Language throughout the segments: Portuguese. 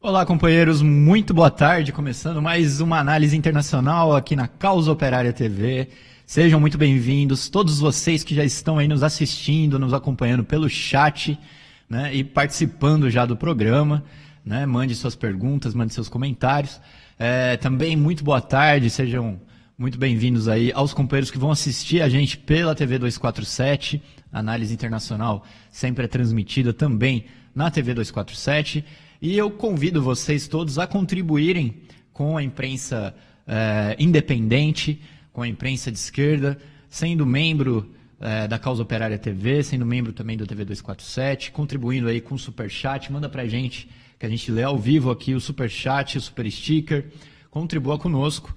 Olá, companheiros, muito boa tarde. Começando mais uma análise internacional aqui na Causa Operária TV. Sejam muito bem-vindos, todos vocês que já estão aí nos assistindo, nos acompanhando pelo chat, né, e participando já do programa, né? Mande suas perguntas, mande seus comentários. Também muito boa tarde, sejam muito bem-vindos aí aos companheiros que vão assistir a gente pela TV 247. A análise internacional sempre é transmitida também na TV 247. E eu convido vocês todos a contribuírem com a imprensa independente, com a imprensa de esquerda, sendo membro da Causa Operária TV, sendo membro também do TV 247, contribuindo aí com o Superchat. Manda pra gente, que a gente lê ao vivo aqui o Superchat, o Super Sticker. Contribua conosco.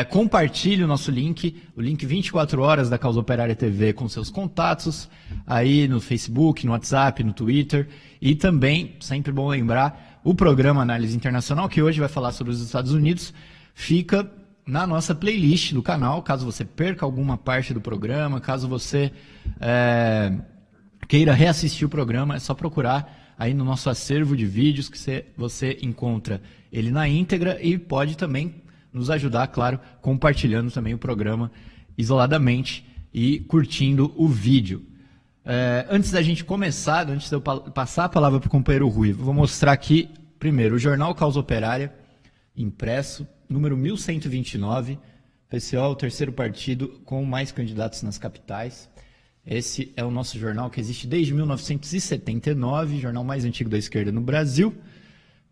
Compartilhe o nosso link, o link 24 horas da Causa Operária TV com seus contatos, aí no Facebook, no WhatsApp, no Twitter. E também, sempre bom lembrar, o programa Análise Internacional, que hoje vai falar sobre os Estados Unidos, fica na nossa playlist do canal, caso você perca alguma parte do programa, caso você queira reassistir o programa, é só procurar aí no nosso acervo de vídeos que você encontra ele na íntegra e pode também nos ajudar, claro, compartilhando também o programa isoladamente e curtindo o vídeo. Antes da gente começar, antes de eu passar a palavra para o companheiro Rui, vou mostrar aqui, primeiro, o Jornal Causa Operária, impresso, número 1129, PCO, o terceiro partido com mais candidatos nas capitais. Esse é o nosso jornal que existe desde 1979, jornal mais antigo da esquerda no Brasil.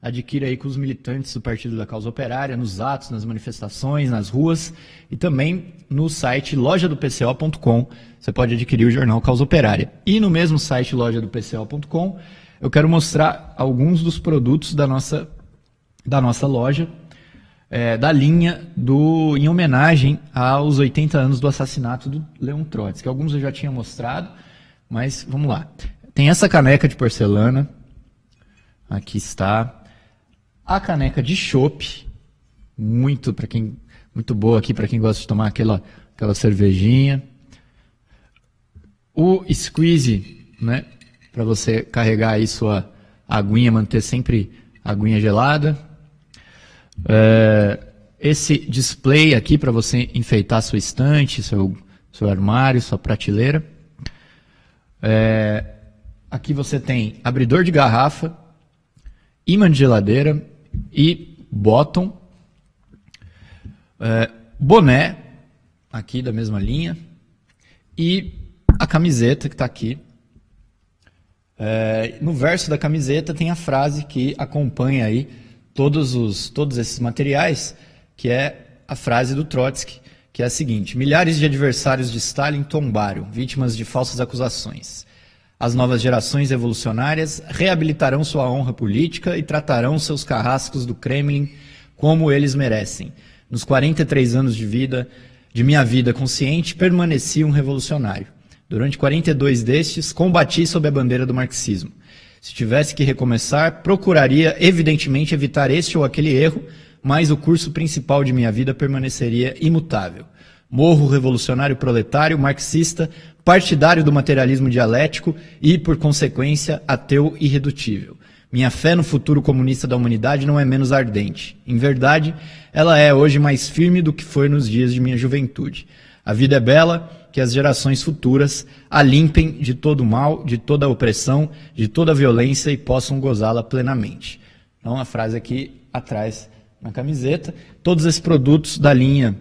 Adquira aí com os militantes do Partido da Causa Operária, nos atos, nas manifestações, nas ruas e também no site lojadopco.com. Você pode adquirir o jornal Causa Operária. E no mesmo site lojadopco.com, eu quero mostrar alguns dos produtos da nossa loja, da linha em homenagem aos 80 anos do assassinato do Leon Trotsky. Alguns eu já tinha mostrado, mas vamos lá. Tem essa caneca de porcelana, aqui está. A caneca de chopp, muito boa aqui para quem gosta de tomar aquela cervejinha. O squeeze, né, para você carregar aí sua aguinha, manter sempre a aguinha gelada. Esse display aqui para você enfeitar sua estante, seu armário, sua prateleira. Aqui você tem abridor de garrafa, ímã de geladeira e bottom, boné, aqui da mesma linha, e a camiseta que está aqui. No verso da camiseta tem a frase que acompanha aí todos esses materiais, que é a frase do Trotsky, que é a seguinte: milhares de adversários de Stalin tombaram, vítimas de falsas acusações. As novas gerações revolucionárias reabilitarão sua honra política e tratarão seus carrascos do Kremlin como eles merecem. Nos 43 anos de minha vida consciente, permaneci um revolucionário. Durante 42 destes, combati sob a bandeira do marxismo. Se tivesse que recomeçar, procuraria evidentemente evitar este ou aquele erro, mas o curso principal de minha vida permaneceria imutável. Morro revolucionário proletário, marxista, partidário do materialismo dialético e, por consequência, ateu irredutível. Minha fé no futuro comunista da humanidade não é menos ardente. Em verdade, ela é hoje mais firme do que foi nos dias de minha juventude. A vida é bela, que as gerações futuras a limpem de todo o mal, de toda a opressão, de toda a violência e possam gozá-la plenamente. Então, a frase aqui atrás na camiseta. Todos esses produtos da linha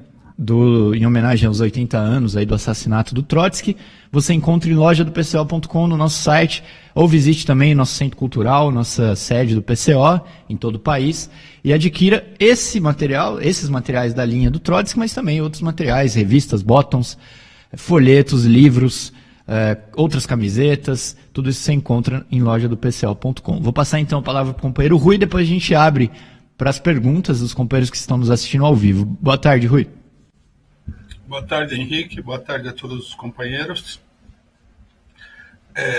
em homenagem aos 80 anos aí do assassinato do Trotsky, você encontra em lojadopco.com no nosso site, ou visite também nosso centro cultural, nossa sede do PCO, em todo o país, e adquira esses materiais da linha do Trotsky, mas também outros materiais, revistas, bottoms, folhetos, livros, outras camisetas, tudo isso você encontra em lojadopco.com. Vou passar então a palavra para o companheiro Rui, depois a gente abre para as perguntas dos companheiros que estão nos assistindo ao vivo. Boa tarde, Rui. Boa tarde, Henrique. Boa tarde a todos os companheiros.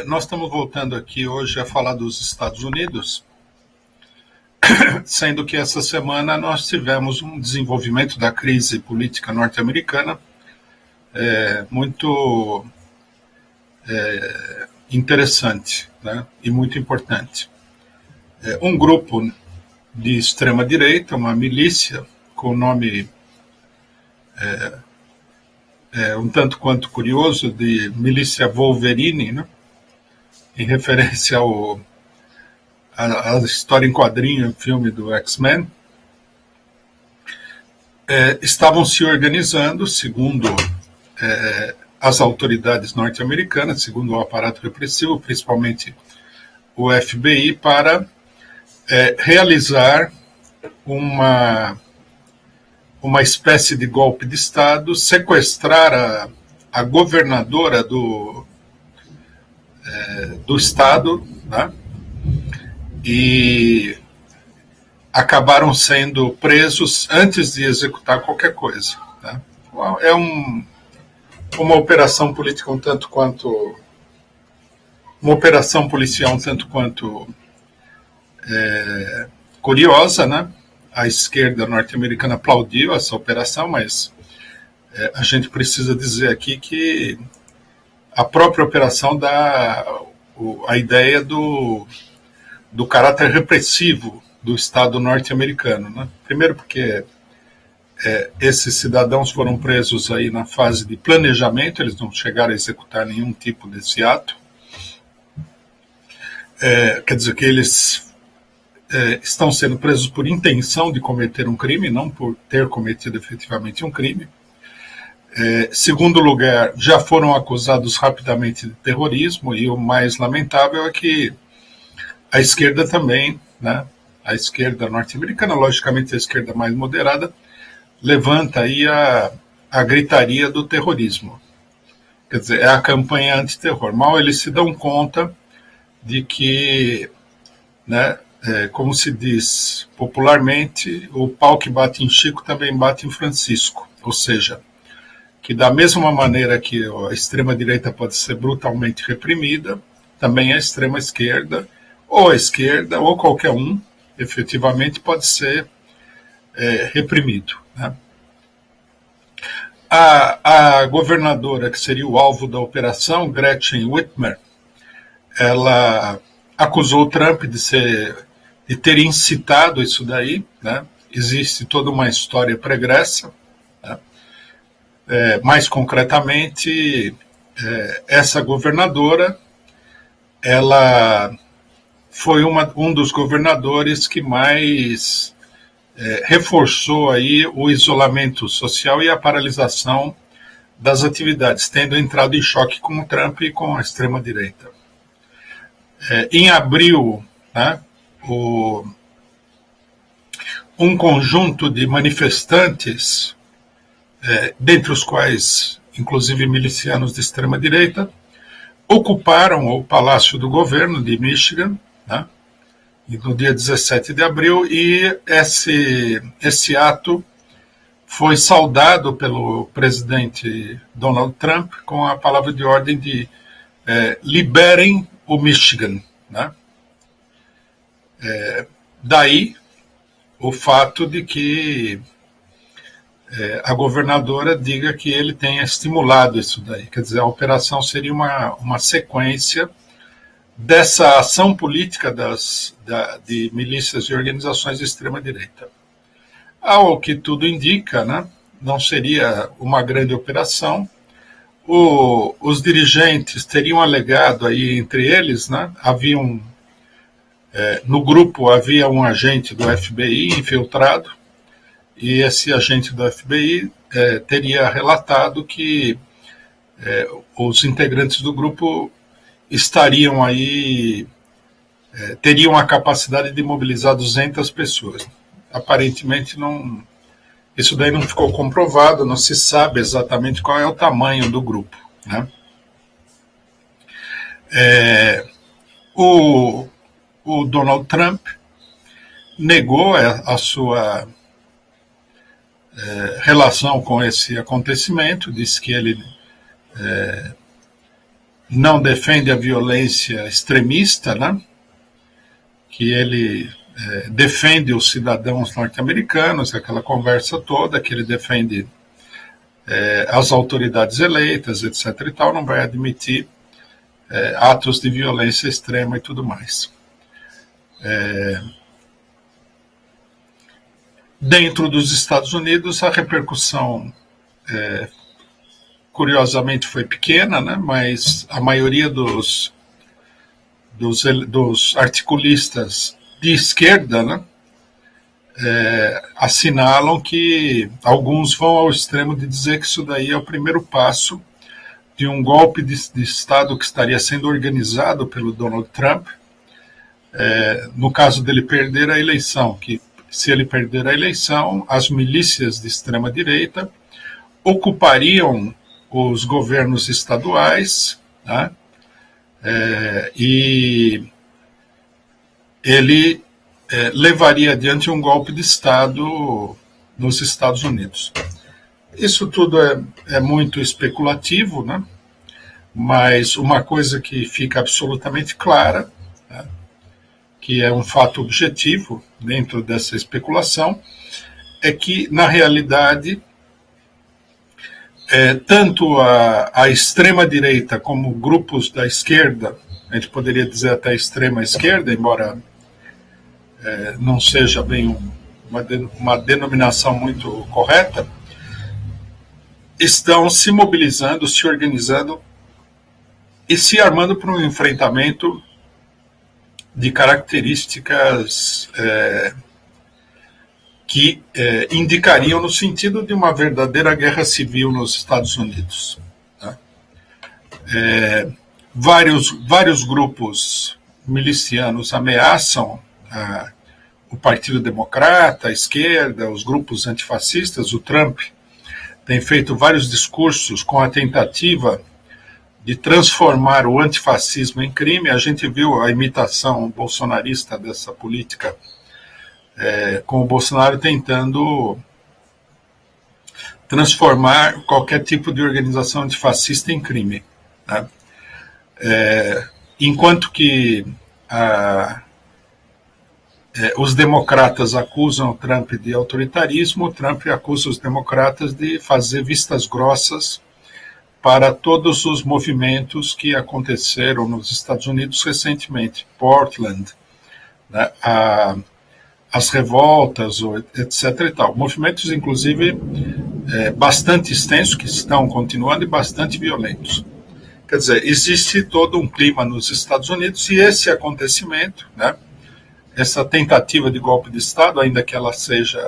Nós estamos voltando aqui hoje a falar dos Estados Unidos, sendo que essa semana nós tivemos um desenvolvimento da crise política norte-americana muito interessante, né, e muito importante. Um grupo de extrema-direita, uma milícia com o nome um tanto quanto curioso de Milícia Wolverine, né? Em referência à história em quadrinho, filme do X-Men, estavam se organizando, segundo as autoridades norte-americanas, segundo o aparato repressivo, principalmente o FBI, para realizar uma espécie de golpe de Estado, sequestrar a governadora do Estado, né? E acabaram sendo presos antes de executar qualquer coisa. Né? É uma operação política um tanto quanto... uma operação policial um tanto quanto curiosa, né? A esquerda norte-americana aplaudiu essa operação, mas a gente precisa dizer aqui que a própria operação dá a ideia do caráter repressivo do Estado norte-americano, né? Primeiro porque esses cidadãos foram presos aí na fase de planejamento, eles não chegaram a executar nenhum tipo desse ato. Quer dizer que eles estão sendo presos por intenção de cometer um crime, não por ter cometido efetivamente um crime. Segundo lugar, já foram acusados rapidamente de terrorismo, e o mais lamentável é que a esquerda também, né, a esquerda norte-americana, logicamente a esquerda mais moderada, levanta aí a gritaria do terrorismo. Quer dizer, é a campanha antiterror. Mal eles se dão conta de que, né, como se diz popularmente, o pau que bate em Chico também bate em Francisco. Ou seja, que da mesma maneira que a extrema-direita pode ser brutalmente reprimida, também a extrema-esquerda, ou a esquerda, ou qualquer um, efetivamente pode ser reprimido. Né? A governadora, que seria o alvo da operação, Gretchen Whitmer, ela acusou o Trump de ter incitado isso daí, né? Existe toda uma história pregressa, né? Mais concretamente, essa governadora, ela foi um dos governadores que mais reforçou aí o isolamento social e a paralisação das atividades, tendo entrado em choque com o Trump e com a extrema-direita. Em abril, né, um conjunto de manifestantes, dentre os quais, inclusive, milicianos de extrema-direita, ocuparam o Palácio do Governo de Michigan, né, no dia 17 de abril, e esse ato foi saudado pelo presidente Donald Trump com a palavra de ordem de liberem o Michigan. Né? Daí o fato de que a governadora diga que ele tenha estimulado isso daí. Quer dizer, a operação seria uma sequência dessa ação política de milícias e organizações de extrema-direita. Ao que tudo indica, né, não seria uma grande operação. Os dirigentes teriam alegado aí entre eles, né, no grupo havia um agente do FBI infiltrado, e esse agente do FBI teria relatado que os integrantes do grupo estariam aí, teriam a capacidade de mobilizar 200 pessoas. Aparentemente isso daí não ficou comprovado, não se sabe exatamente qual é o tamanho do grupo. Né? O Donald Trump negou a sua relação com esse acontecimento, disse que ele não defende a violência extremista, né? Que ele defende os cidadãos norte-americanos, aquela conversa toda, que ele defende as autoridades eleitas, etc. e tal, não vai admitir atos de violência extrema e tudo mais. Dentro dos Estados Unidos, a repercussão, curiosamente, foi pequena, né? Mas a maioria dos articulistas de esquerda, né, assinalam que alguns vão ao extremo de dizer que isso daí é o primeiro passo de um golpe de Estado que estaria sendo organizado pelo Donald Trump, no caso dele perder a eleição, que se ele perder a eleição, as milícias de extrema-direita ocupariam os governos estaduais, né, e ele levaria adiante um golpe de Estado nos Estados Unidos. Isso tudo é muito especulativo, né? Mas uma coisa que fica absolutamente clara, né, que é um fato objetivo dentro dessa especulação, é que, na realidade, tanto a extrema-direita como grupos da esquerda, a gente poderia dizer até a extrema-esquerda, embora não seja bem uma denominação muito correta, estão se mobilizando, se organizando e se armando para um enfrentamento de características que indicariam no sentido de uma verdadeira guerra civil nos Estados Unidos. Tá? Vários grupos milicianos ameaçam o Partido Democrata, a esquerda, os grupos antifascistas. O Trump tem feito vários discursos com a tentativa de transformar o antifascismo em crime. A gente viu a imitação bolsonarista dessa política, com o Bolsonaro tentando transformar qualquer tipo de organização antifascista em crime. Né? Enquanto que os democratas acusam o Trump de autoritarismo, o Trump acusa os democratas de fazer vistas grossas para todos os movimentos que aconteceram nos Estados Unidos recentemente. Portland, né, as revoltas, etc. e tal. Movimentos, inclusive, bastante extensos, que estão continuando e bastante violentos. Quer dizer, existe todo um clima nos Estados Unidos e esse acontecimento, né, essa tentativa de golpe de Estado, ainda que ela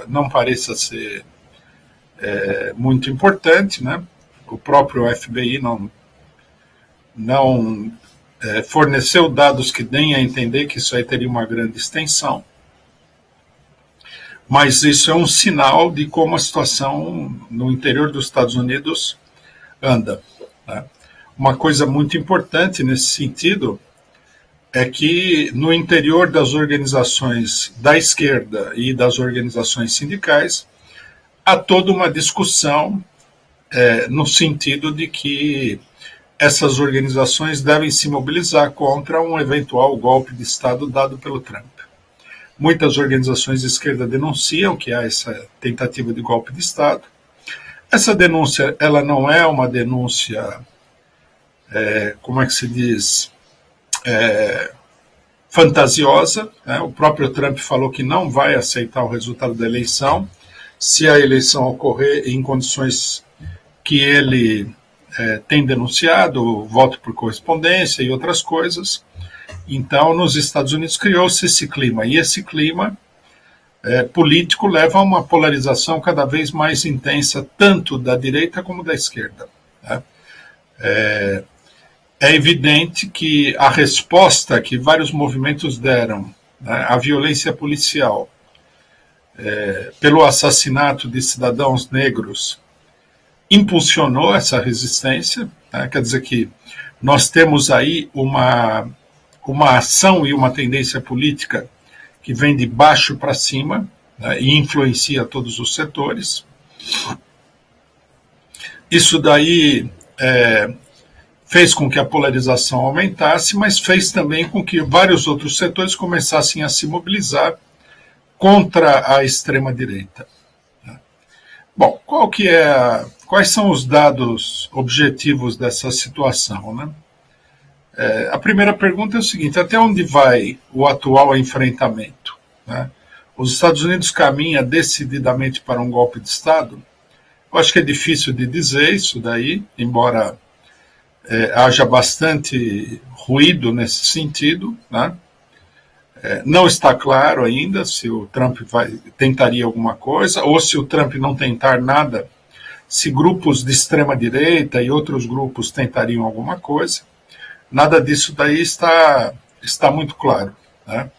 não pareça ser muito importante, né? O próprio FBI não forneceu dados que deem a entender que isso aí teria uma grande extensão, mas isso é um sinal de como a situação no interior dos Estados Unidos anda. Né? Uma coisa muito importante nesse sentido é que no interior das organizações da esquerda e das organizações sindicais há toda uma discussão no sentido de que essas organizações devem se mobilizar contra um eventual golpe de Estado dado pelo Trump. Muitas organizações de esquerda denunciam que há essa tentativa de golpe de Estado. Essa denúncia, ela não é uma denúncia, como é que se diz, fantasiosa, né? O próprio Trump falou que não vai aceitar o resultado da eleição se a eleição ocorrer em condições que ele tem denunciado, voto por correspondência e outras coisas. Então, nos Estados Unidos criou-se esse clima, e esse clima político leva a uma polarização cada vez mais intensa, tanto da direita como da esquerda. Né? É evidente que a resposta que vários movimentos deram, né, à violência policial, pelo assassinato de cidadãos negros, impulsionou essa resistência. Né? Quer dizer que nós temos aí uma ação e uma tendência política que vem de baixo para cima, né, e influencia todos os setores. Isso daí fez com que a polarização aumentasse, mas fez também com que vários outros setores começassem a se mobilizar contra a extrema-direita. Bom, quais são os dados objetivos dessa situação, né? A primeira pergunta é o seguinte: até onde vai o atual enfrentamento? Né? os Estados Unidos caminha decididamente para um golpe de Estado? Eu acho que é difícil de dizer isso daí, embora haja bastante ruído nesse sentido, né? Não está claro ainda se o Trump tentaria alguma coisa, ou se o Trump não tentar nada, se grupos de extrema-direita e outros grupos tentariam alguma coisa. Nada disso daí está muito claro, né?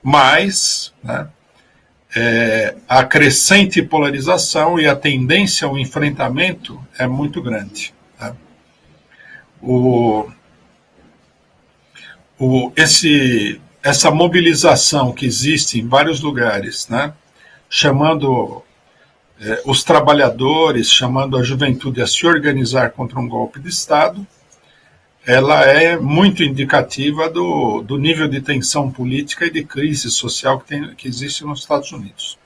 Mas, né, a crescente polarização e a tendência ao enfrentamento é muito grande, né? Essa mobilização que existe em vários lugares, né, chamando os trabalhadores, chamando a juventude a se organizar contra um golpe de Estado, ela é muito indicativa do nível de tensão política e de crise social que existe nos Estados Unidos.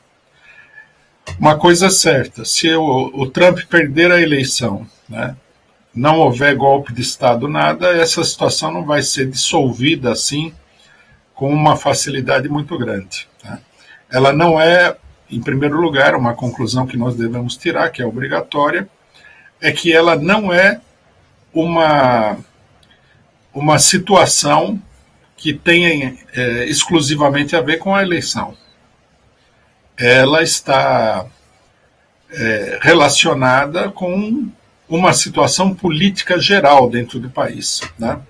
Uma coisa é certa, se o Trump perder a eleição, né, não houver golpe de Estado, nada, essa situação não vai ser dissolvida assim com uma facilidade muito grande, né? Ela não é, em primeiro lugar, uma conclusão que nós devemos tirar, que é obrigatória, é que ela não é uma situação que tenha exclusivamente a ver com a eleição. Ela está relacionada com uma situação política geral dentro do país, né?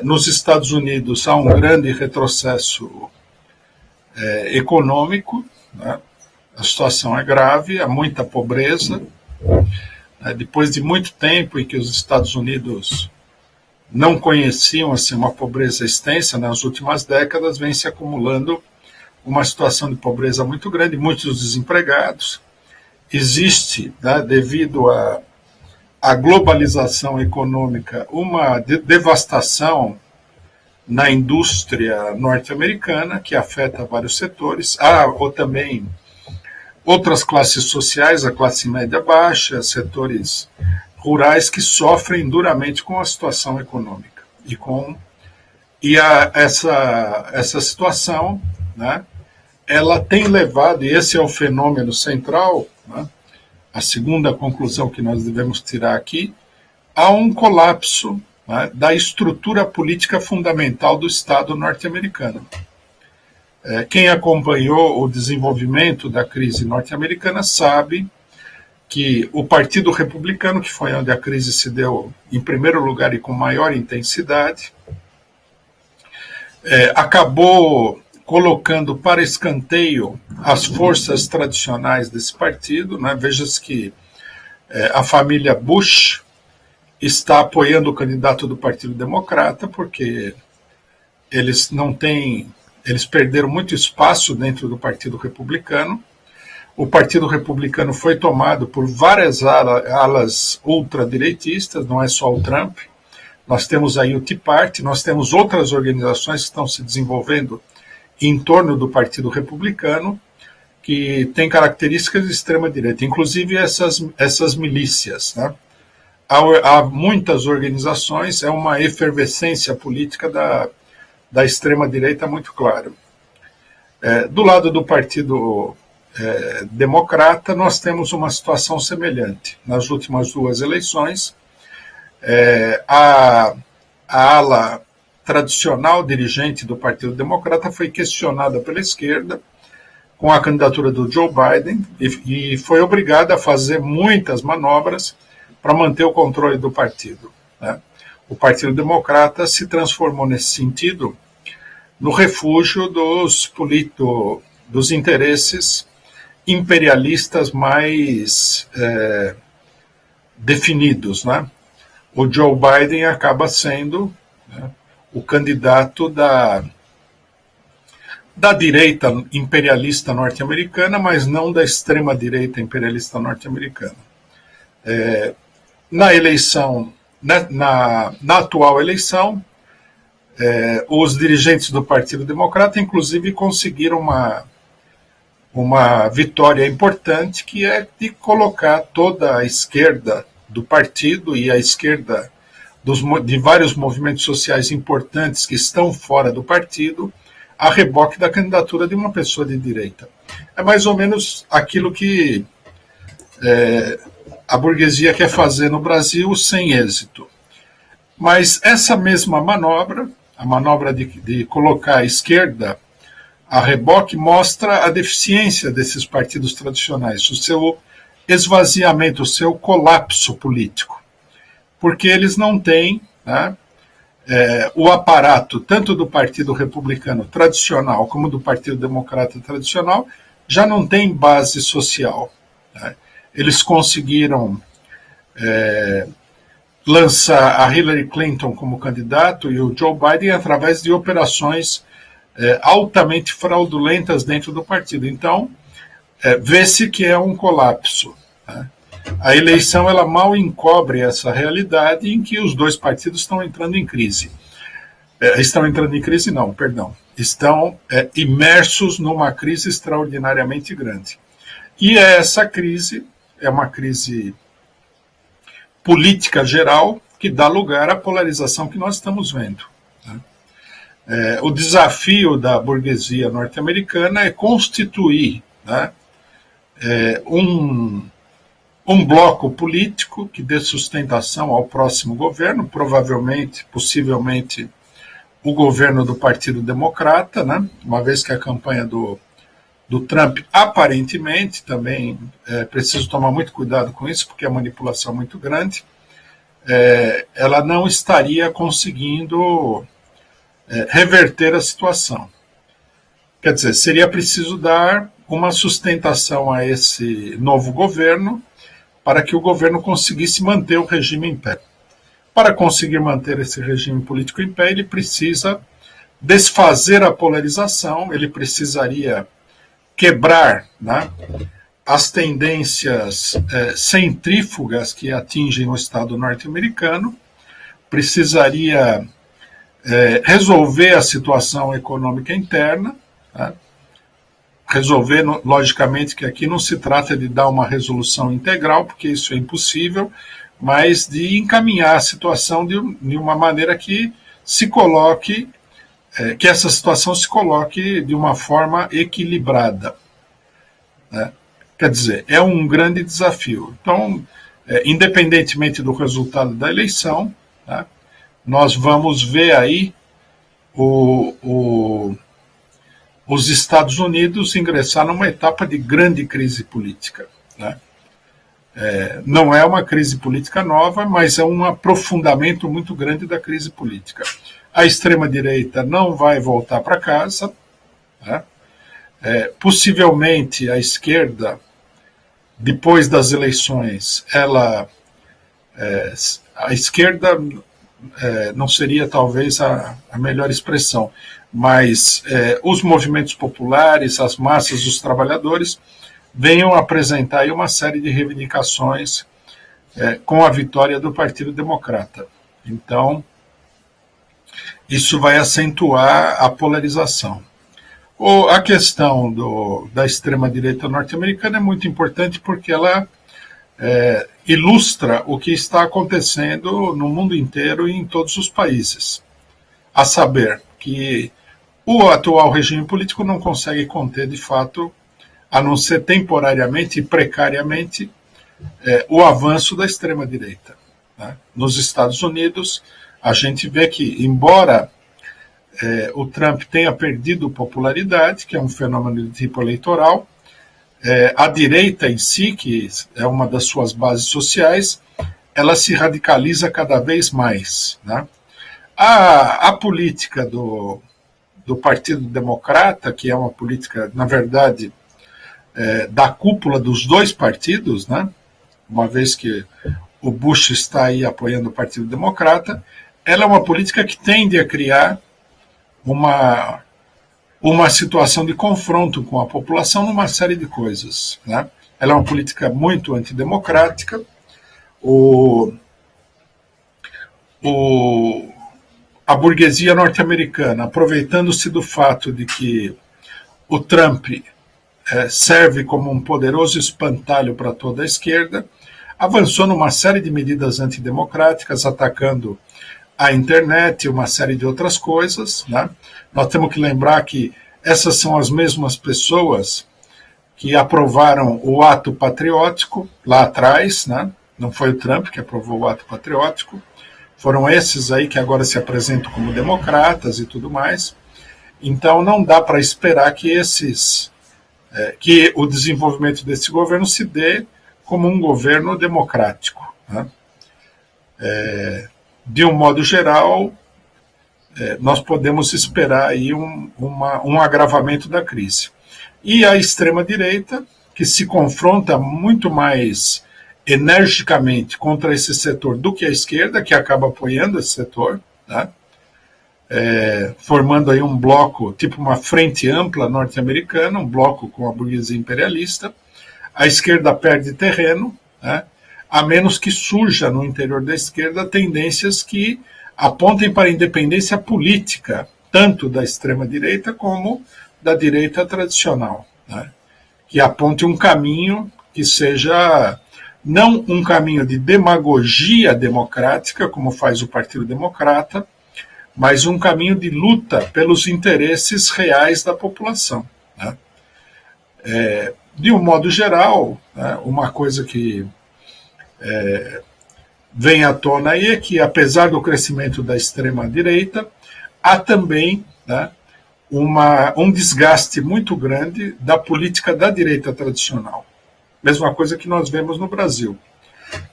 Nos Estados Unidos há um grande retrocesso econômico, né? A situação é grave, há muita pobreza. Depois de muito tempo em que os Estados Unidos não conheciam assim, uma pobreza extensa, nas últimas décadas vem se acumulando uma situação de pobreza muito grande, muitos desempregados. Existe, né, devido à globalização econômica, uma devastação na indústria norte-americana que afeta vários setores. Há ou também outras classes sociais, a classe média baixa, setores rurais que sofrem duramente com a situação econômica. Essa situação, né, ela tem levado, e esse é o fenômeno central, né, a segunda conclusão que nós devemos tirar aqui, a um colapso, né, da estrutura política fundamental do Estado norte-americano. Quem acompanhou o desenvolvimento da crise norte-americana sabe que o Partido Republicano, que foi onde a crise se deu em primeiro lugar e com maior intensidade, acabou colocando para escanteio as forças tradicionais desse partido, né? Veja-se que a família Bush está apoiando o candidato do Partido Democrata, porque eles perderam muito espaço dentro do Partido Republicano. O Partido Republicano foi tomado por várias alas ultradireitistas, não é só o Trump. Nós temos aí o Tea Party, nós temos outras organizações que estão se desenvolvendo em torno do Partido Republicano, que têm características de extrema-direita, inclusive essas milícias, né? Há muitas organizações, é uma efervescência política da extrema-direita muito clara. Do lado do Partido Democrata, nós temos uma situação semelhante. Nas últimas duas eleições, a ala tradicional dirigente do Partido Democrata foi questionada pela esquerda com a candidatura do Joe Biden e foi obrigada a fazer muitas manobras para manter o controle do partido, né? O Partido Democrata se transformou nesse sentido no refúgio dos interesses imperialistas mais definidos, né? O Joe Biden acaba sendo, né, o candidato da direita imperialista norte-americana, mas não da extrema-direita imperialista norte-americana. Na eleição, na atual eleição, os dirigentes do Partido Democrata, inclusive, conseguiram uma vitória importante, que é de colocar toda a esquerda do partido e a esquerda de vários movimentos sociais importantes que estão fora do partido a reboque da candidatura de uma pessoa de direita. É mais ou menos aquilo que a burguesia quer fazer no Brasil sem êxito. Mas essa mesma manobra, a manobra de colocar a esquerda a reboque, mostra a deficiência desses partidos tradicionais, o seu esvaziamento, o seu colapso político. Porque eles não têm, né, o aparato, tanto do Partido Republicano tradicional como do Partido Democrata tradicional, já não tem base social. Né? Eles conseguiram lançar a Hillary Clinton como candidato e o Joe Biden através de operações altamente fraudulentas dentro do partido. Então, vê-se que é um colapso. Né? A eleição ela mal encobre essa realidade em que os dois partidos estão entrando em crise. Estão imersos numa crise extraordinariamente grande. E essa crise é uma crise política geral que dá lugar à polarização que nós estamos vendo. Né? O desafio da burguesia norte-americana é constituir, né, um bloco político que dê sustentação ao próximo governo, provavelmente, possivelmente, o governo do Partido Democrata, né, uma vez que a campanha do Trump, aparentemente, também preciso tomar muito cuidado com isso, porque a manipulação é muito grande, ela não estaria conseguindo reverter a situação. Quer dizer, seria preciso dar uma sustentação a esse novo governo para que o governo conseguisse manter o regime em pé. Para conseguir manter esse regime político em pé, ele precisa desfazer a polarização, ele precisaria quebrar, né, as tendências centrífugas que atingem o Estado norte-americano, precisaria resolver a situação econômica interna, né, resolver, logicamente, que aqui não se trata de dar uma resolução integral, porque isso é impossível, mas de encaminhar a situação de uma maneira que se coloque, que essa situação se coloque de uma forma equilibrada. Né? Quer dizer, é um grande desafio. Então, independentemente do resultado da eleição, tá, nós vamos ver aí os Estados Unidos ingressar numa etapa de grande crise política. Né? Não é uma crise política nova, mas é um aprofundamento muito grande da crise política. A extrema-direita não vai voltar para casa, né? Possivelmente a esquerda, depois das eleições, a esquerda não seria talvez a melhor expressão, mas os movimentos populares, as massas dos trabalhadores, venham apresentar aí uma série de reivindicações com a vitória do Partido Democrata. Então, isso vai acentuar a polarização. A questão da extrema-direita norte-americana é muito importante porque ela ilustra o que está acontecendo no mundo inteiro e em todos os países. A saber, que o atual regime político não consegue conter, de fato, a não ser temporariamente e precariamente, o avanço da extrema-direita. Né? Nos Estados Unidos, a gente vê que, embora o Trump tenha perdido popularidade, que é um fenômeno de tipo eleitoral, a direita em si, que é uma das suas bases sociais, ela se radicaliza cada vez mais. Né? A política do Partido Democrata, que é uma política, na verdade, da cúpula dos dois partidos, né? Uma vez que o Bush está aí apoiando o Partido Democrata, ela é uma política que tende a criar uma situação de confronto com a população numa série de coisas. Né? Ela é uma política muito antidemocrática. A burguesia norte-americana, aproveitando-se do fato de que o Trump serve como um poderoso espantalho para toda a esquerda, avançou numa série de medidas antidemocráticas, atacando a internet e uma série de outras coisas, né? Nós temos que lembrar que essas são as mesmas pessoas que aprovaram o ato patriótico lá atrás, né? Não foi o Trump que aprovou o ato patriótico, foram esses aí que agora se apresentam como democratas e tudo mais. Então não dá para esperar que que o desenvolvimento desse governo se dê como um governo democrático, né? De um modo geral, nós podemos esperar aí um agravamento da crise. E a extrema-direita, que se confronta muito mais energicamente contra esse setor do que a esquerda, que acaba apoiando esse setor, né? Formando aí um bloco, tipo uma frente ampla norte-americana, um bloco com a burguesia imperialista. A esquerda perde terreno, né? A menos que surja no interior da esquerda tendências que apontem para a independência política, tanto da extrema-direita como da direita tradicional, né? Que aponte um caminho que seja não um caminho de demagogia democrática, como faz o Partido Democrata, mas um caminho de luta pelos interesses reais da população, né? De um modo geral, né, uma coisa que vem à tona aí é que, apesar do crescimento da extrema-direita, há também, né, um desgaste muito grande da política da direita tradicional. Mesma coisa que nós vemos no Brasil.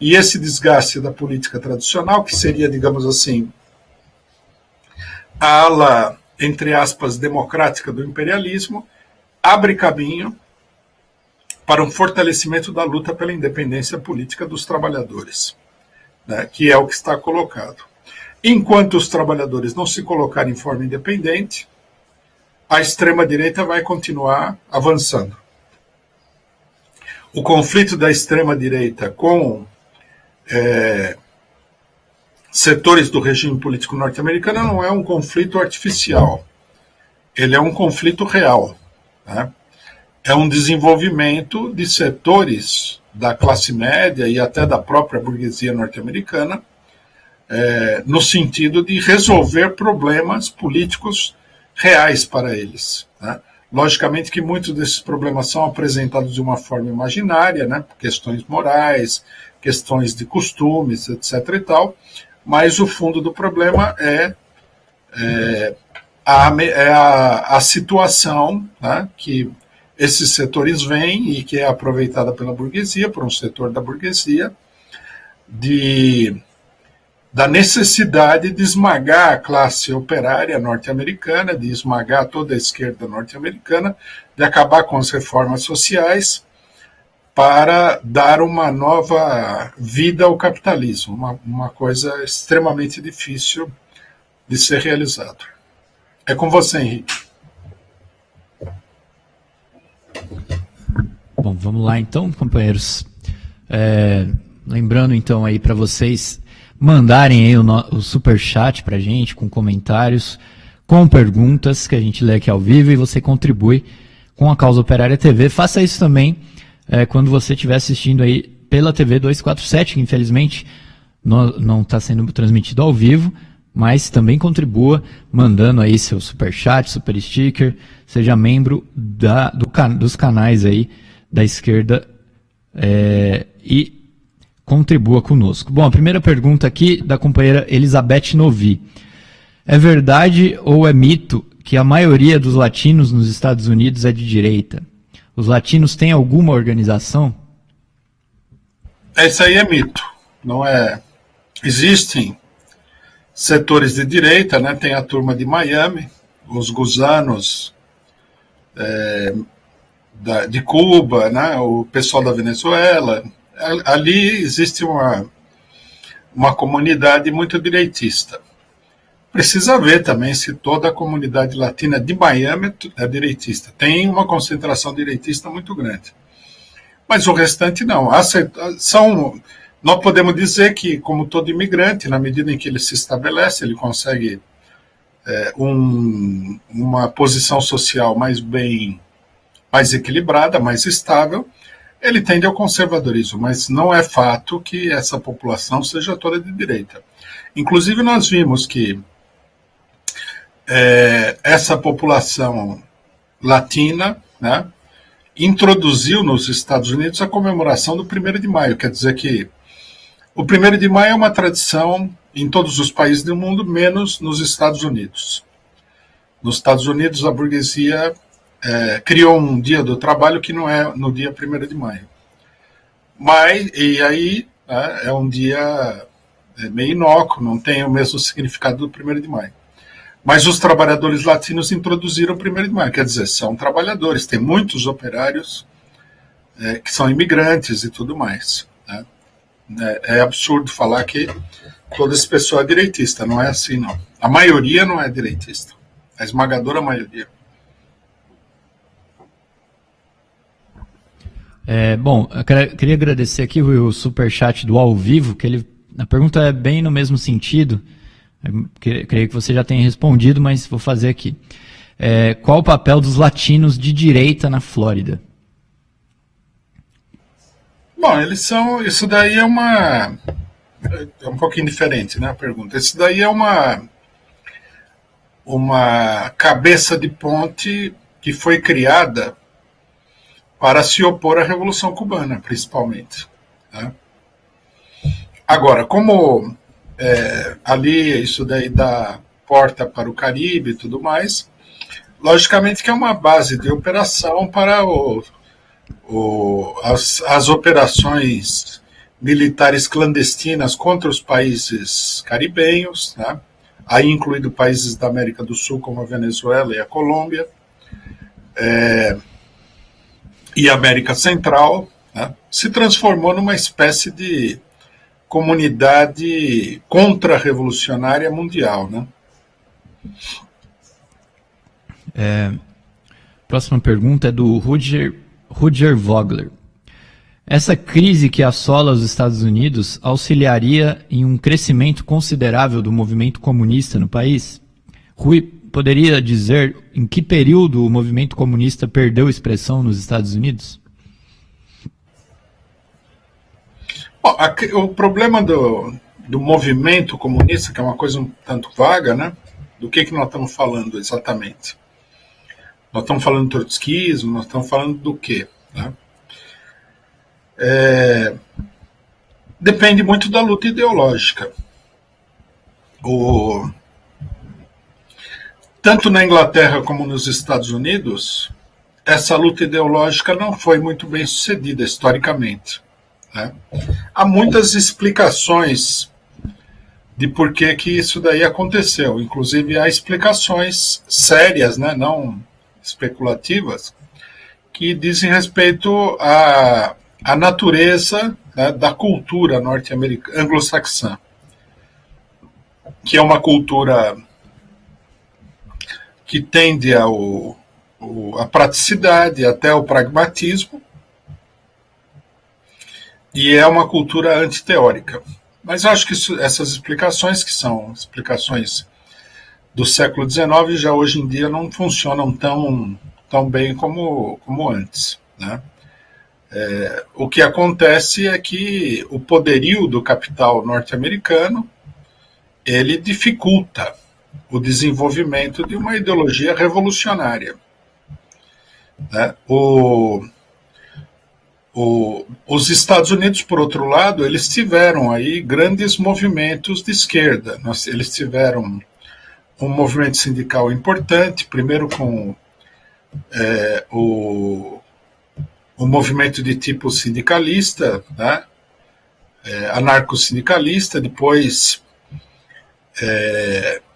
E esse desgaste da política tradicional, que seria, digamos assim, a ala, entre aspas, democrática do imperialismo, abre caminho para um fortalecimento da luta pela independência política dos trabalhadores, né, que é o que está colocado. Enquanto os trabalhadores não se colocarem em forma independente, a extrema-direita vai continuar avançando. O conflito da extrema-direita com setores do regime político norte-americano não é um conflito artificial. Ele é um conflito real, né? É um desenvolvimento de setores da classe média e até da própria burguesia norte-americana, no sentido de resolver problemas políticos reais para eles, né? Logicamente que muitos desses problemas são apresentados de uma forma imaginária, né? Questões morais, questões de costumes, etc. e tal, mas o fundo do problema é a situação, né, que esses setores veem e que é aproveitada pela burguesia, por um setor da burguesia, da necessidade de esmagar a classe operária norte-americana, de esmagar toda a esquerda norte-americana, de acabar com as reformas sociais para dar uma nova vida ao capitalismo, uma coisa extremamente difícil de ser realizado. É com você, Henrique. Bom, vamos lá então, companheiros. Lembrando então aí para vocês mandarem aí o superchat pra gente, com comentários, com perguntas que a gente lê aqui ao vivo e você contribui com a Causa Operária TV. Faça isso também quando você estiver assistindo aí pela TV 247, que infelizmente não está sendo transmitido ao vivo, mas também contribua mandando aí seu superchat, super sticker, seja membro dos canais aí da esquerda e contribua conosco. Bom, a primeira pergunta aqui da companheira Elizabeth Novi. É verdade ou é mito que a maioria dos latinos nos Estados Unidos é de direita? Os latinos têm alguma organização? Isso aí é mito, não é? Existem setores de direita, né? Tem a turma de Miami, os gusanos de Cuba, né? O pessoal da Venezuela. Ali existe uma comunidade muito direitista. Precisa ver também se toda a comunidade latina de Miami é direitista. Tem uma concentração direitista muito grande. Mas o restante não. Nós podemos dizer que, como todo imigrante, na medida em que ele se estabelece, ele consegue uma posição social mais equilibrada, mais estável, ele tende ao conservadorismo, mas não é fato que essa população seja toda de direita. Inclusive, nós vimos que essa população latina, né, introduziu nos Estados Unidos a comemoração do 1º de maio. Quer dizer que o 1º de maio é uma tradição em todos os países do mundo, menos nos Estados Unidos. Nos Estados Unidos, a burguesia criou um dia do trabalho que não é no dia 1º de maio. E aí é um dia meio inócuo, não tem o mesmo significado do 1º de maio. Mas os trabalhadores latinos introduziram o 1º de maio, quer dizer, são trabalhadores, tem muitos operários que são imigrantes e tudo mais. Né? É absurdo falar que todo esse pessoal é direitista, não é assim não. A maioria não é direitista, a esmagadora maioria. Bom, eu queria agradecer aqui o superchat do Ao Vivo, que a pergunta é bem no mesmo sentido. Creio que você já tenha respondido, mas vou fazer aqui. Qual o papel dos latinos de direita na Flórida? Bom, eles são... Isso daí é um pouquinho diferente, né, a pergunta. Isso daí é uma cabeça de ponte que foi criada para se opor à Revolução Cubana, principalmente. Né? Agora, como ali isso daí dá porta para o Caribe e tudo mais, logicamente que é uma base de operação para as operações militares clandestinas contra os países caribenhos, né? Aí incluído países da América do Sul, como a Venezuela e a Colômbia, e a América Central, né? Se transformou numa espécie de comunidade contra-revolucionária mundial. Né? Próxima pergunta é do Roger Vogler. Essa crise que assola os Estados Unidos auxiliaria em um crescimento considerável do movimento comunista no país? Rui, poderia dizer em que período o movimento comunista perdeu expressão nos Estados Unidos? Bom, o problema do movimento comunista, que é uma coisa um tanto vaga, né? Do que nós estamos falando exatamente? Nós estamos falando do trotskismo, nós estamos falando do quê? Né? Depende muito da luta ideológica. Tanto na Inglaterra como nos Estados Unidos, essa luta ideológica não foi muito bem sucedida historicamente. Né? Há muitas explicações de por que isso daí aconteceu. Inclusive, há explicações sérias, né, não especulativas, que dizem respeito à natureza, né, da cultura norte-americana, anglo-saxã, que é uma cultura que tende à praticidade, até ao pragmatismo, e é uma cultura antiteórica. Mas eu acho que essas explicações, que são explicações do século XIX, já hoje em dia não funcionam tão bem como antes. Né? O que acontece é que o poderio do capital norte-americano ele dificulta o desenvolvimento de uma ideologia revolucionária. Né? Os Estados Unidos, por outro lado, eles tiveram aí grandes movimentos de esquerda. Eles tiveram um movimento sindical importante, primeiro com o movimento de tipo sindicalista, né? Anarco-sindicalista, depois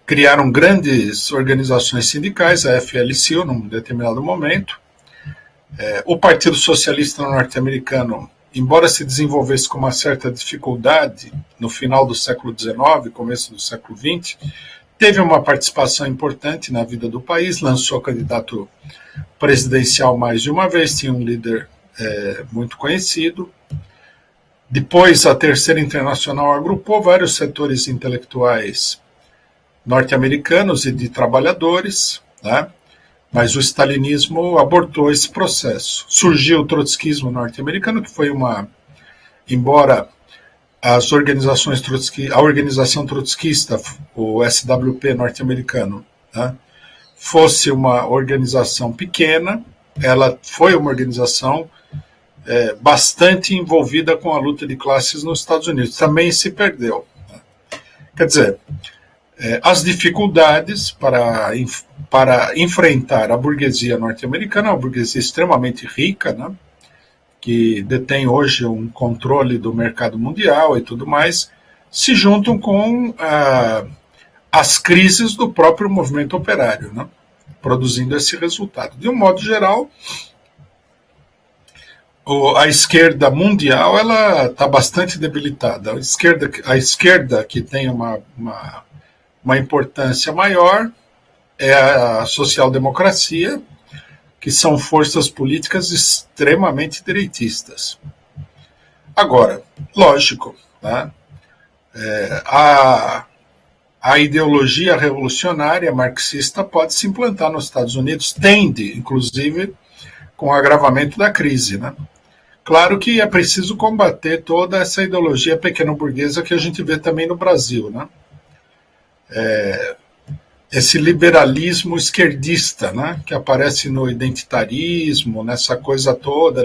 criaram grandes organizações sindicais, a FLC, num determinado momento. O Partido Socialista norte-americano, embora se desenvolvesse com uma certa dificuldade no final do século XIX, começo do século XX, teve uma participação importante na vida do país, lançou candidato presidencial mais de uma vez, tinha um líder muito conhecido. Depois, a Terceira Internacional agrupou vários setores intelectuais norte-americanos e de trabalhadores, né? Mas o stalinismo abortou esse processo. Surgiu o trotskismo norte-americano, que foi embora as organizações a organização trotskista, o SWP norte-americano, né, fosse uma organização pequena, ela foi uma organização bastante envolvida com a luta de classes nos Estados Unidos. Também se perdeu. Né? Quer dizer, as dificuldades para enfrentar a burguesia norte-americana, uma burguesia extremamente rica, né, que detém hoje um controle do mercado mundial e tudo mais, se juntam com as crises do próprio movimento operário, né, produzindo esse resultado. De um modo geral, a esquerda mundial ela está bastante debilitada. A esquerda que tem uma importância maior é a social-democracia, que são forças políticas extremamente direitistas. Agora, lógico, né, a ideologia revolucionária marxista pode se implantar nos Estados Unidos, tende, inclusive, com o agravamento da crise, né? Claro que é preciso combater toda essa ideologia pequeno-burguesa que a gente vê também no Brasil, né? Esse liberalismo esquerdista, né? Que aparece no identitarismo, nessa coisa toda,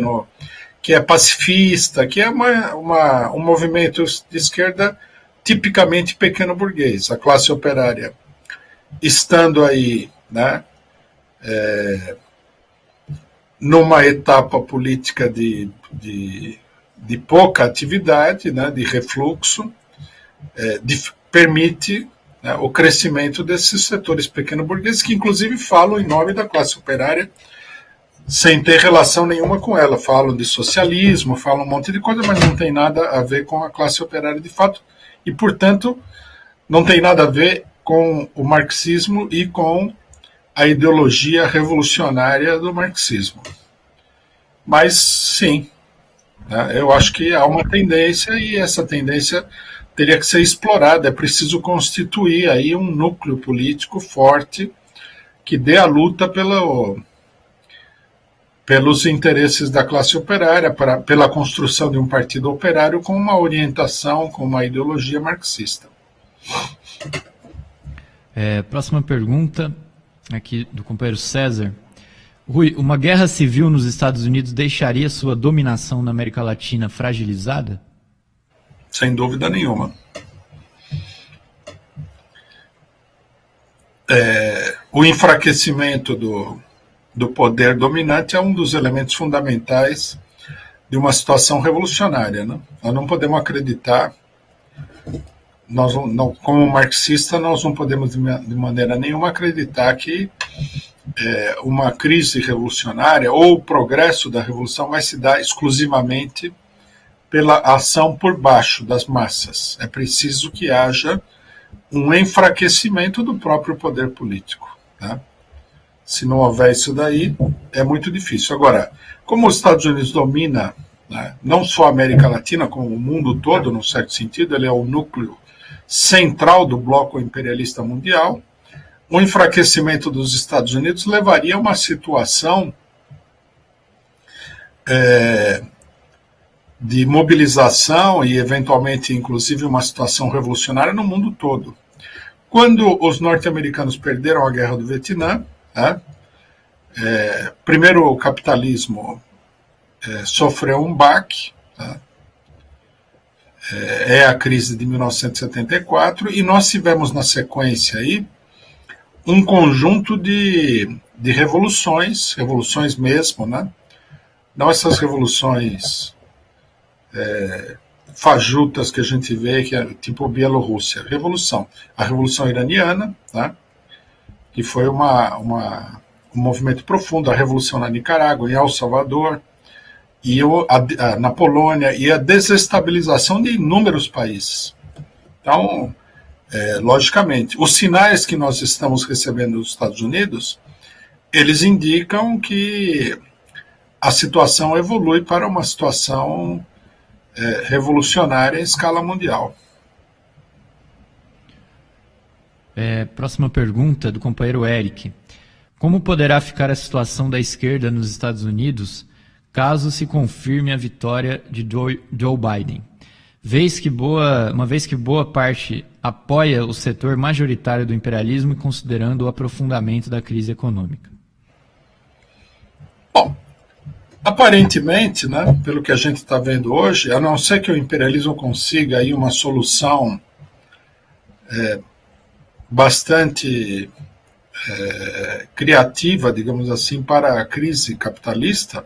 que é pacifista, que é um movimento de esquerda tipicamente pequeno-burguês, a classe operária, estando aí, né? Numa etapa política de pouca atividade, né, de refluxo, permite, né, o crescimento desses setores pequeno-burgueses, que inclusive falam em nome da classe operária, sem ter relação nenhuma com ela. Falam de socialismo, falam um monte de coisa, mas não tem nada a ver com a classe operária de fato, e, portanto, não tem nada a ver com o marxismo e com a ideologia revolucionária do marxismo. Mas, sim, né, eu acho que há uma tendência e essa tendência teria que ser explorada. É preciso constituir aí um núcleo político forte que dê a luta pelos interesses da classe operária, pela construção de um partido operário com uma orientação, com uma ideologia marxista. Próxima pergunta, aqui do companheiro César. Rui, uma guerra civil nos Estados Unidos deixaria sua dominação na América Latina fragilizada? Sem dúvida nenhuma. O enfraquecimento do poder dominante é um dos elementos fundamentais de uma situação revolucionária, né? Nós não podemos acreditar, como marxista, nós não podemos de maneira nenhuma acreditar que uma crise revolucionária ou o progresso da revolução vai se dar exclusivamente pela ação por baixo das massas. É preciso que haja um enfraquecimento do próprio poder político, né? Se não houver isso daí, é muito difícil. Agora, como os Estados Unidos domina, né, não só a América Latina, como o mundo todo, num certo sentido, ele é o núcleo central do bloco imperialista mundial, o enfraquecimento dos Estados Unidos levaria a uma situação de mobilização e, eventualmente, inclusive, uma situação revolucionária no mundo todo. Quando os norte-americanos perderam a guerra do Vietnã, né, primeiro o capitalismo sofreu um baque, tá? A crise de 1974, e nós tivemos na sequência aí um conjunto de revoluções mesmo, né? Não essas revoluções fajutas que a gente vê, que é tipo Bielorrússia, a Revolução Iraniana, né? Que foi um movimento profundo, a Revolução na Nicarágua, em El Salvador, e na Polônia, e a desestabilização de inúmeros países. Então, logicamente, os sinais que nós estamos recebendo dos Estados Unidos, eles indicam que a situação evolui para uma situação revolucionária em escala mundial. Próxima pergunta do companheiro Eric. Como poderá ficar a situação da esquerda nos Estados Unidos caso se confirme a vitória de Joe Biden? uma vez que boa parte apoia o setor majoritário do imperialismo e considerando o aprofundamento da crise econômica? Bom, aparentemente, né, pelo que a gente está vendo hoje, a não ser que o imperialismo consiga aí uma solução bastante criativa, digamos assim, para a crise capitalista,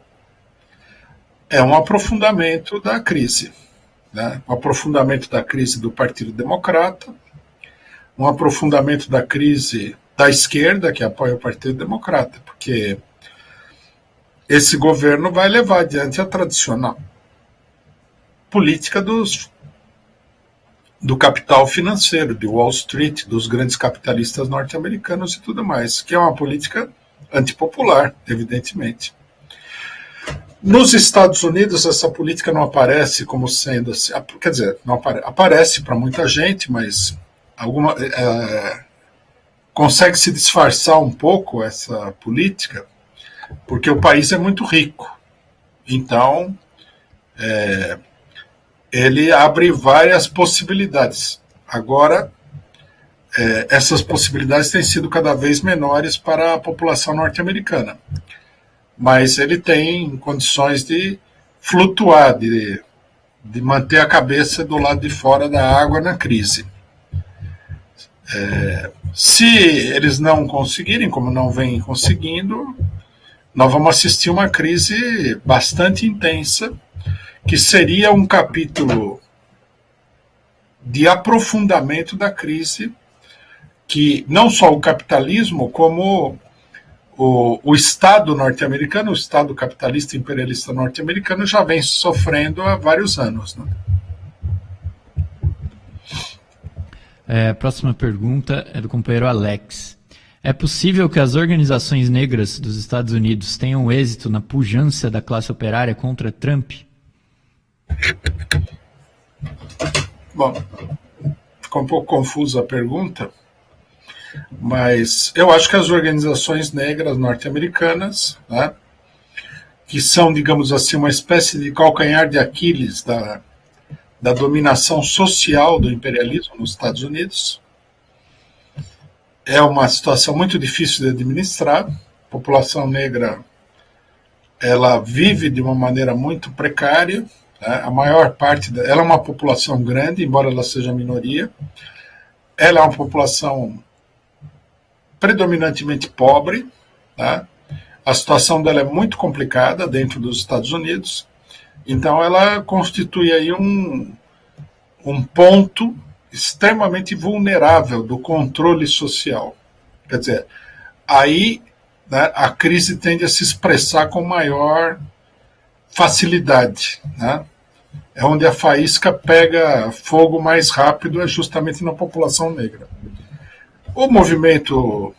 é um aprofundamento da crise. Né? Um aprofundamento da crise do Partido Democrata, um aprofundamento da crise da esquerda, que apoia o Partido Democrata, porque esse governo vai levar adiante a tradicional política do capital financeiro, de Wall Street, dos grandes capitalistas norte-americanos e tudo mais, que é uma política antipopular, evidentemente. Nos Estados Unidos, essa política não aparece como sendo assim, quer dizer, não aparece para muita gente, mas consegue se disfarçar um pouco essa política, porque o país é muito rico. Então, ele abre várias possibilidades. Agora, essas possibilidades têm sido cada vez menores para a população norte-americana. Mas ele tem condições de flutuar, de manter a cabeça do lado de fora da água na crise. Se eles não conseguirem, como não vêm conseguindo, nós vamos assistir uma crise bastante intensa, que seria um capítulo de aprofundamento da crise, que não só o capitalismo, como o Estado norte-americano, o Estado capitalista imperialista norte-americano, já vem sofrendo há vários anos. Né? A próxima pergunta é do companheiro Alex. É possível que as organizações negras dos Estados Unidos tenham êxito na pujança da classe operária contra Trump? Bom, ficou um pouco confusa a pergunta, mas eu acho que as organizações negras norte-americanas, né, que são, digamos assim, uma espécie de calcanhar de Aquiles da dominação social do imperialismo nos Estados Unidos, é uma situação muito difícil de administrar. A população negra, ela vive de uma maneira muito precária, né? A maior parte ela é uma população grande, embora ela seja minoria. Ela é uma população predominantemente pobre, tá? A situação dela é muito complicada dentro dos Estados Unidos, então ela constitui aí um ponto extremamente vulnerável do controle social. Quer dizer, aí, né, a crise tende a se expressar com maior facilidade. Né? É onde a faísca pega fogo mais rápido, é justamente na população negra. O movimento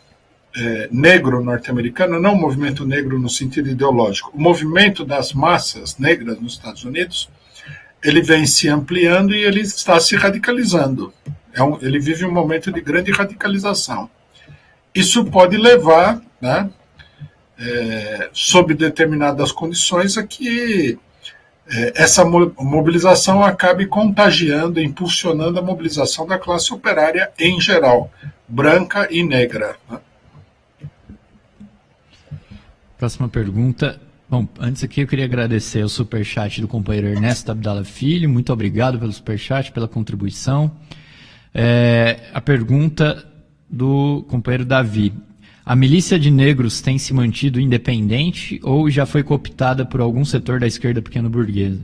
negro norte-americano, não o movimento negro no sentido ideológico, o movimento das massas negras nos Estados Unidos, ele vem se ampliando e ele está se radicalizando. Ele vive um momento de grande radicalização. Isso pode levar, né, sob determinadas condições, a que essa mobilização acabe contagiando, impulsionando a mobilização da classe operária em geral, branca e negra. Né? Próxima pergunta. Bom, antes aqui eu queria agradecer o superchat do companheiro Ernesto Abdala Filho. Muito obrigado pelo superchat, pela contribuição. A pergunta do companheiro Davi. A milícia de negros tem se mantido independente ou já foi cooptada por algum setor da esquerda pequeno-burguesa?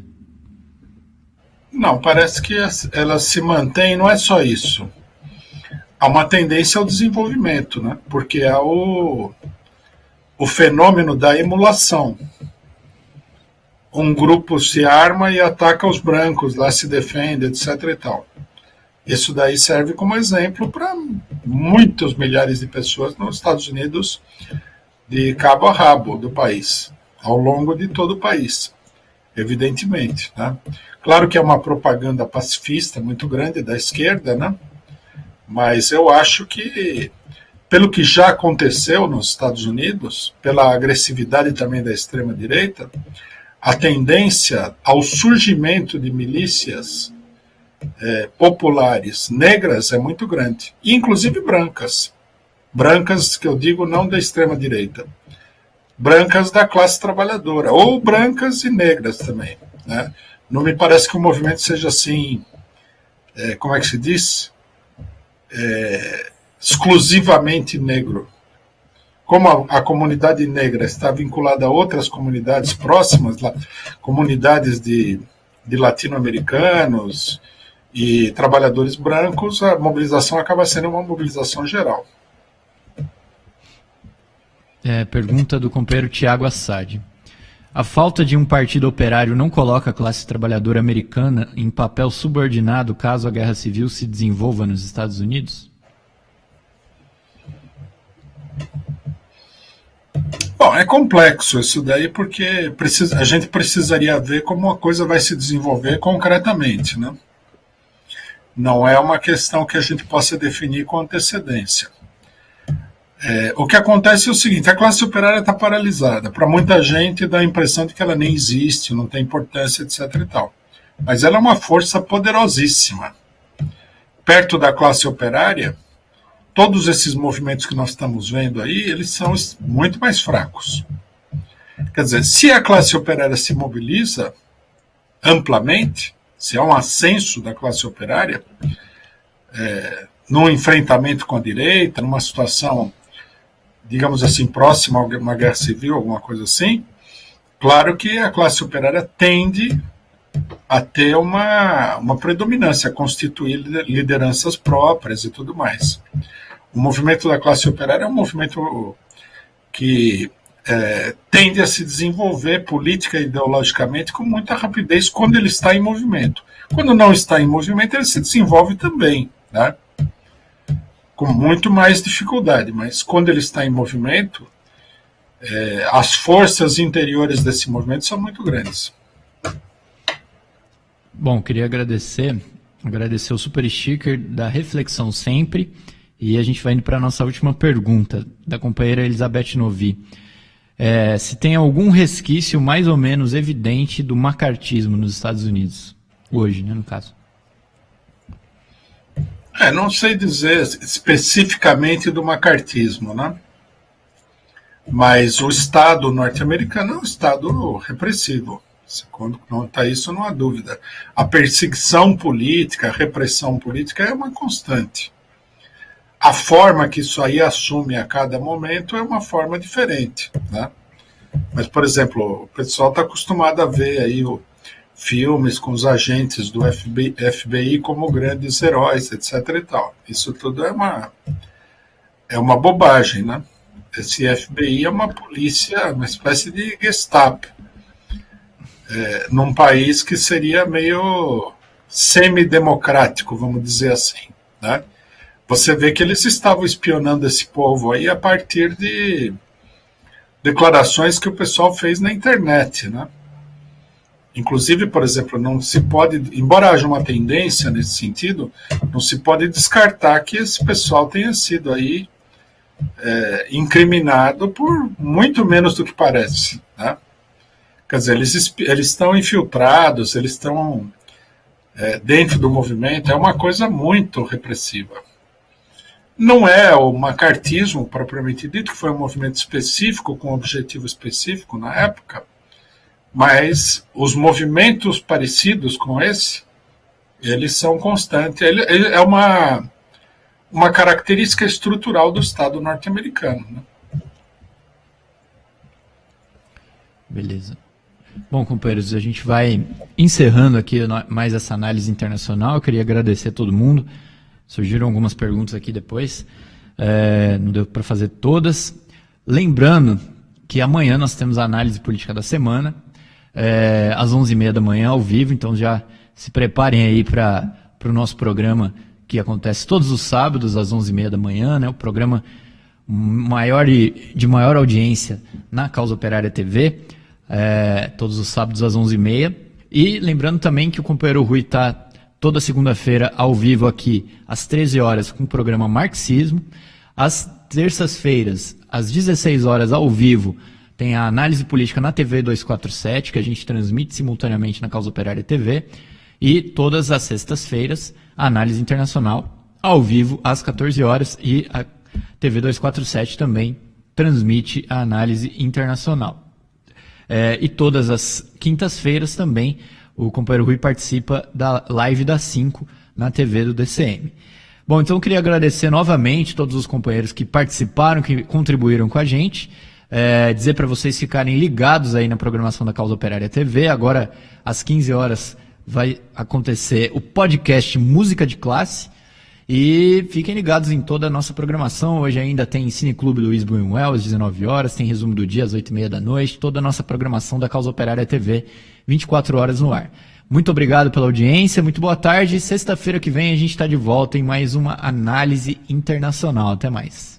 Não, parece que ela se mantém, não é só isso. Há uma tendência ao desenvolvimento, né? Porque há o fenômeno da emulação. Um grupo se arma e ataca os brancos, lá se defende, etc. e tal. Isso daí serve como exemplo para muitos milhares de pessoas nos Estados Unidos, de cabo a rabo do país, ao longo de todo o país, evidentemente. Né? Claro que é uma propaganda pacifista muito grande da esquerda, né? Mas eu acho que, pelo que já aconteceu nos Estados Unidos, pela agressividade também da extrema-direita, a tendência ao surgimento de milícias populares negras é muito grande, e inclusive brancas. Brancas, que eu digo, não da extrema-direita. Brancas da classe trabalhadora, ou brancas e negras também, né? Não me parece que o movimento seja assim, como é que se diz? Exclusivamente negro. Como a comunidade negra está vinculada a outras comunidades próximas, comunidades de latino-americanos e trabalhadores brancos, a mobilização acaba sendo uma mobilização geral. Pergunta do companheiro Tiago Assad. A falta de um partido operário não coloca a classe trabalhadora americana em papel subordinado caso a guerra civil se desenvolva nos Estados Unidos? Bom, é complexo isso daí, porque a gente precisaria ver como a coisa vai se desenvolver concretamente, né? Não é uma questão que a gente possa definir com antecedência. O que acontece é o seguinte: a classe operária está paralisada. Para muita gente dá a impressão de que ela nem existe, não tem importância, etc. e tal. Mas ela é uma força poderosíssima. Perto da classe operária, todos esses movimentos que nós estamos vendo aí, eles são muito mais fracos. Quer dizer, se a classe operária se mobiliza amplamente, se há um ascenso da classe operária, num enfrentamento com a direita, numa situação, digamos assim, próxima a uma guerra civil, alguma coisa assim, claro que a classe operária tende a ter uma predominância, a constituir lideranças próprias e tudo mais. O movimento da classe operária é um movimento que tende a se desenvolver política e ideologicamente com muita rapidez quando ele está em movimento. Quando não está em movimento, ele se desenvolve também, né? Com muito mais dificuldade, mas quando ele está em movimento, as forças interiores desse movimento são muito grandes. Bom, queria agradecer o super sticker da Reflexão Sempre, e a gente vai indo para a nossa última pergunta, da companheira Elizabeth Novi. Se tem algum resquício mais ou menos evidente do macartismo nos Estados Unidos, hoje, né, no caso? Não sei dizer especificamente do macartismo, né? Mas o Estado norte-americano é um Estado repressivo. Quando nota isso, não há dúvida. A perseguição política, a repressão política é uma constante. A forma que isso aí assume a cada momento é uma forma diferente, né? Mas, por exemplo, o pessoal está acostumado a ver aí filmes com os agentes do FBI como grandes heróis, etc. e tal. Isso tudo é uma bobagem, né? Esse FBI é uma polícia, uma espécie de Gestapo, num país que seria meio semidemocrático, vamos dizer assim, né? Você vê que eles estavam espionando esse povo aí a partir de declarações que o pessoal fez na internet, né? Inclusive, por exemplo, não se pode, embora haja uma tendência nesse sentido, não se pode descartar que esse pessoal tenha sido aí incriminado por muito menos do que parece, né? Quer dizer, eles estão infiltrados, eles estão dentro do movimento, é uma coisa muito repressiva. Não é o macartismo propriamente dito, que foi um movimento específico, com um objetivo específico na época, mas os movimentos parecidos com esse, eles são constantes. Ele é uma característica estrutural do Estado norte-americano, né? Beleza. Bom, companheiros, a gente vai encerrando aqui mais essa análise internacional. Eu queria agradecer a todo mundo. Surgiram algumas perguntas aqui depois. Não deu para fazer todas. Lembrando que amanhã nós temos a análise política da semana, às 11h30 da manhã, ao vivo. Então já se preparem aí para o nosso programa, que acontece todos os sábados, às 11h30 da manhã, né? O programa de maior audiência na Causa Operária TV, todos os sábados às 11h30. E lembrando também que o companheiro Rui está toda segunda-feira ao vivo aqui, às 13 horas, com o programa Marxismo. Às terças-feiras, às 16 horas, ao vivo, tem a análise política na TV 247, que a gente transmite simultaneamente na Causa Operária TV. E todas as sextas-feiras, a Análise Internacional, ao vivo, às 14 horas, e a TV 247 também transmite a Análise Internacional. E todas as quintas-feiras também, o companheiro Rui participa da live das 5 na TV do DCM. Bom, então eu queria agradecer novamente todos os companheiros que participaram, que contribuíram com a gente. Dizer para vocês ficarem ligados aí na programação da Causa Operária TV. Agora, às 15 horas, vai acontecer o podcast Música de Classe. E fiquem ligados em toda a nossa programação. Hoje ainda tem Cineclube Luiz Buñuel às 19 horas, tem resumo do dia às 8h30 da noite, toda a nossa programação da Causa Operária TV, 24 horas no ar. Muito obrigado pela audiência, muito boa tarde. Sexta-feira que vem a gente está de volta em mais uma Análise Internacional. Até mais.